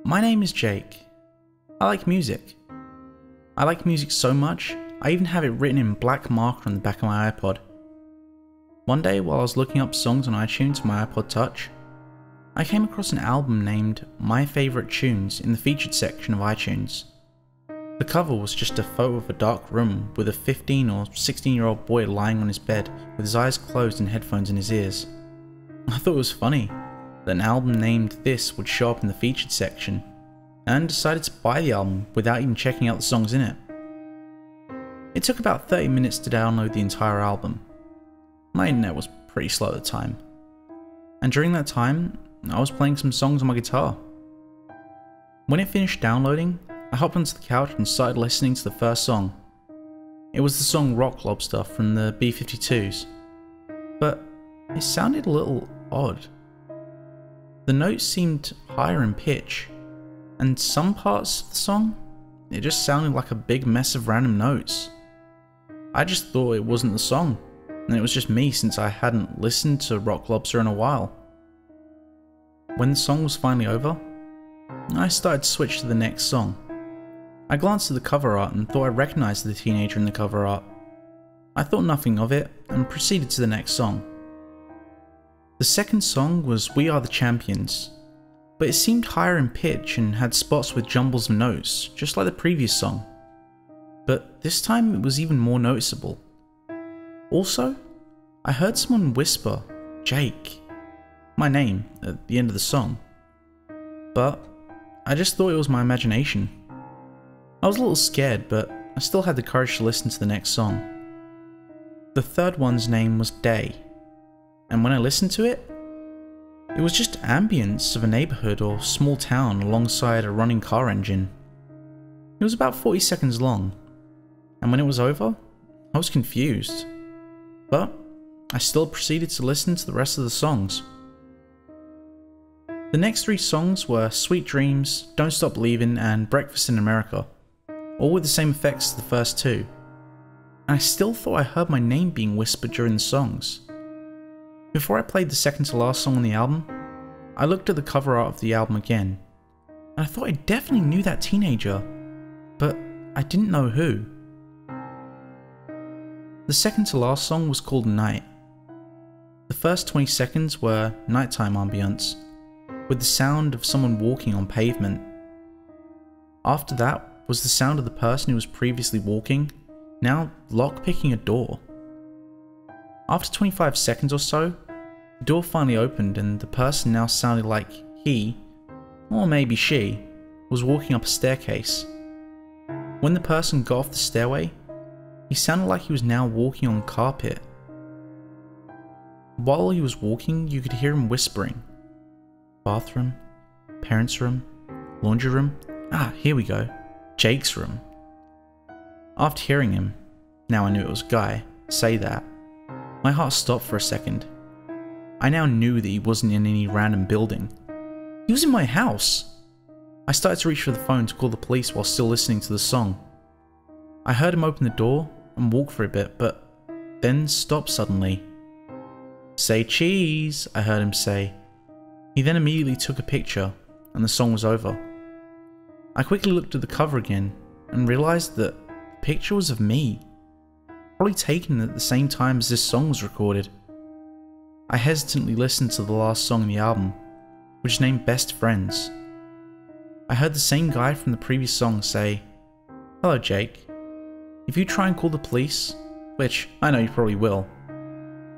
My name is Jake. I like music. I like music so much, I even have it written in black marker on the back of my iPod. One day while I was looking up songs on iTunes on my iPod Touch, I came across an album named My Favorite Tunes in the featured section of iTunes. The cover was just a photo of a dark room with a 15 or 16-year-old boy lying on his bed with his eyes closed and headphones in his ears. I thought it was funny that an album named this would show up in the featured section, and decided to buy the album without even checking out the songs in it. It took about 30 minutes to download the entire album. My internet was pretty slow at the time, and during that time, I was playing some songs on my guitar. When it finished downloading, I hopped onto the couch and started listening to the first song. It was the song Rock Lobster from the B-52s, but it sounded a little odd. The notes seemed higher in pitch, and some parts of the song, it just sounded like a big mess of random notes. I just thought it wasn't the song, and it was just me since I hadn't listened to Rock Lobster in a while. When the song was finally over, I started to switch to the next song. I glanced at the cover art and thought I recognized the teenager in the cover art. I thought nothing of it and proceeded to the next song. The second song was We Are the Champions, but it seemed higher in pitch and had spots with jumbles of notes, just like the previous song. But this time it was even more noticeable. Also, I heard someone whisper, Jake, my name, at the end of the song. But I just thought it was my imagination. I was a little scared, but I still had the courage to listen to the next song. The third one's name was Day, and when I listened to it, it was just ambience of a neighborhood or small town alongside a running car engine. It was about 40 seconds long, and when it was over, I was confused. But I still proceeded to listen to the rest of the songs. The next three songs were Sweet Dreams, Don't Stop Believin', and Breakfast in America, all with the same effects as the first two. And I still thought I heard my name being whispered during the songs. Before I played the second to last song on the album, I looked at the cover art of the album again, and I thought I definitely knew that teenager, but I didn't know who. The second to last song was called Night. The first 20 seconds were nighttime ambience, with the sound of someone walking on pavement. After that was the sound of the person who was previously walking, now lockpicking a door. After 25 seconds or so, the door finally opened and the person now sounded like he, or maybe she, was walking up a staircase. When the person got off the stairway, he sounded like he was now walking on carpet. While he was walking, you could hear him whispering. Bathroom, parents' room, laundry room, here we go, Jake's room. After hearing him, now I knew it was a guy, say that, my heart stopped for a second. I now knew that he wasn't in any random building. He was in my house. I started to reach for the phone to call the police while still listening to the song. I heard him open the door and walk for a bit, but then stop suddenly. Say cheese, I heard him say. He then immediately took a picture, and the song was over. I quickly looked at the cover again, and realized that the picture was of me, probably taken at the same time as this song was recorded. I hesitantly listened to the last song in the album, which is named Best Friends. I heard the same guy from the previous song say, Hello Jake, if you try and call the police, which I know you probably will,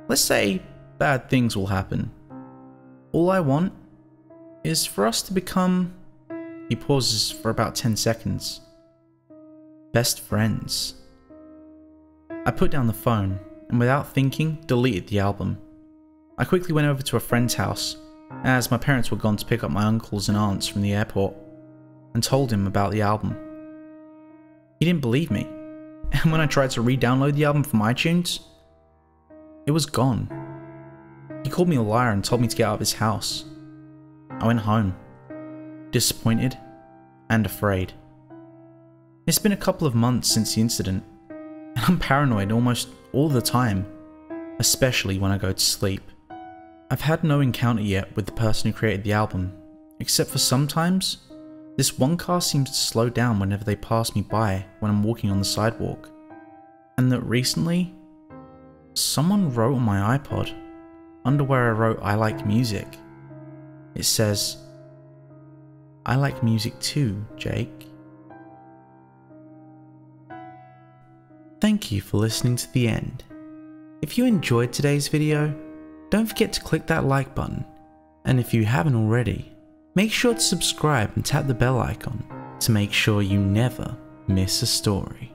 let's say bad things will happen. All I want is for us to become... He pauses for about 10 seconds. Best friends. I put down the phone, and without thinking, deleted the album. I quickly went over to a friend's house, as my parents were gone to pick up my uncles and aunts from the airport, and told him about the album. He didn't believe me, and when I tried to re-download the album from iTunes, it was gone. He called me a liar and told me to get out of his house. I went home, disappointed and afraid. It's been a couple of months since the incident, and I'm paranoid almost all the time, especially when I go to sleep. I've had no encounter yet with the person who created the album, except for sometimes This one car seems to slow down whenever they pass me by when I'm walking on the sidewalk. And that recently, someone wrote on my iPod, under where I wrote "I like music," it says, "I like music too, Jake." Thank you for listening to the end. If you enjoyed today's video, don't forget to click that like button, and if you haven't already, make sure to subscribe and tap the bell icon to make sure you never miss a story.